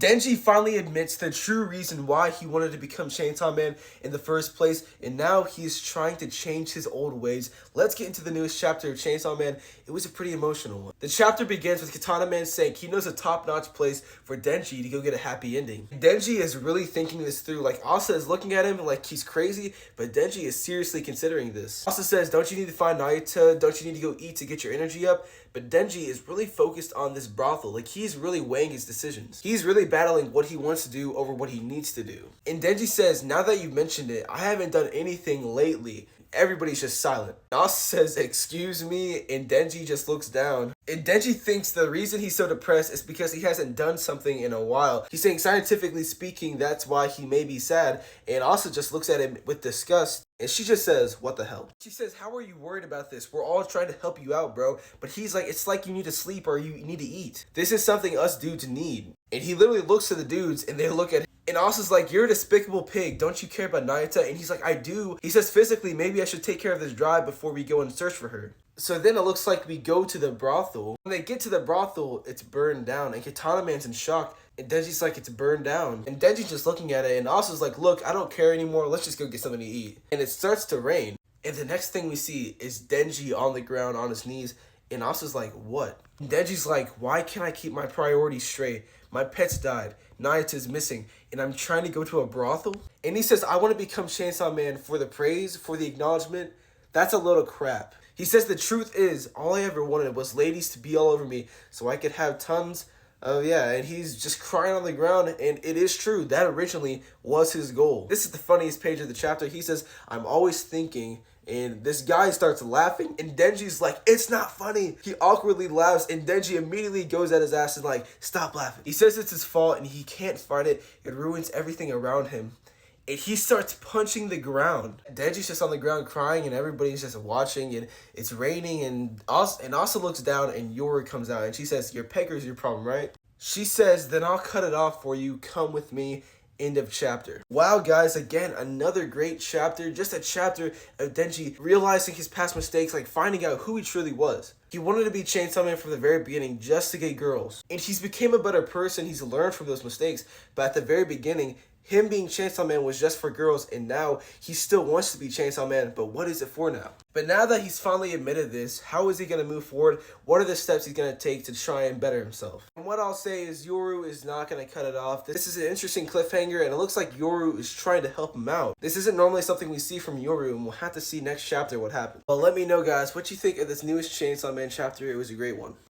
Denji finally admits the true reason why he wanted to become Chainsaw Man in the first place, and now he's trying to change his old ways. Let's get into the newest chapter of Chainsaw Man. It was a pretty emotional one. The chapter begins with Katana Man saying he knows a top-notch place for Denji to go get a happy ending. Denji is really thinking this through. Like, Asa is looking at him like he's crazy, but Denji is seriously considering this. Asa says, don't you need to find Nayuta? Don't you need to go eat to get your energy up? But Denji is really focused on this brothel. Like, he's really weighing his decisions. He's really battling what he wants to do over what he needs to do. And Denji says, now that you mentioned it, I haven't done anything lately. Everybody's just silent. Asa says, excuse me, and Denji just looks down. And Denji thinks the reason he's so depressed is because he hasn't done something in a while. He's saying, scientifically speaking, that's why he may be sad. And Asa just looks at him with disgust. And she just says, what the hell? She says, how are you worried about this? We're all trying to help you out, bro. But he's like, it's like you need to sleep or you need to eat. This is something us dudes need. And he literally looks to the dudes and they look at him. And Asa's like, you're a despicable pig. Don't you care about Nayuta? And he's like, I do. He says, physically, maybe I should take care of this drive before we go and search for her. So then it looks like we go to the brothel. When they get to the brothel, it's burned down. And Katana Man's in shock. And Denji's like, it's burned down. And Denji's just looking at it. And Asa's like, look, I don't care anymore. Let's just go get something to eat. And it starts to rain. And the next thing we see is Denji on the ground on his knees. And Asa's like, what? And Denji's like, why can't I keep my priorities straight? My pets died. Nayuta's missing. And I'm trying to go to a brothel? And he says, I want to become Chainsaw Man for the praise, for the acknowledgement. That's a load of crap. He says the truth is, all I ever wanted was ladies to be all over me so I could have tons of, yeah, and he's just crying on the ground, and it is true. That originally was his goal. This is the funniest page of the chapter. He says, I'm always thinking, and this guy starts laughing, and Denji's like, it's not funny. He awkwardly laughs, and Denji immediately goes at his ass and like, stop laughing. He says it's his fault, and he can't fight it. It ruins everything around him. And he starts punching the ground. Denji's just on the ground crying, and everybody's just watching, and it's raining, and Asa looks down, and Yoru comes out, and she says, your pecker's your problem, right? She says, then I'll cut it off for you. Come with me. End of chapter. Wow, guys, again, another great chapter. Just a chapter of Denji realizing his past mistakes, like finding out who he truly was. He wanted to be Chainsaw Man from the very beginning just to get girls. And he's became a better person. He's learned from those mistakes. But at the very beginning, him being Chainsaw Man was just for girls, and now he still wants to be Chainsaw Man, but what is it for now? But now that he's finally admitted this, how is he going to move forward? What are the steps he's going to take to try and better himself? And what I'll say is Yoru is not going to cut it off. This is an interesting cliffhanger, and it looks like Yoru is trying to help him out. This isn't normally something we see from Yoru, and we'll have to see next chapter what happens. But let me know, guys, what you think of this newest Chainsaw Man chapter. It was a great one.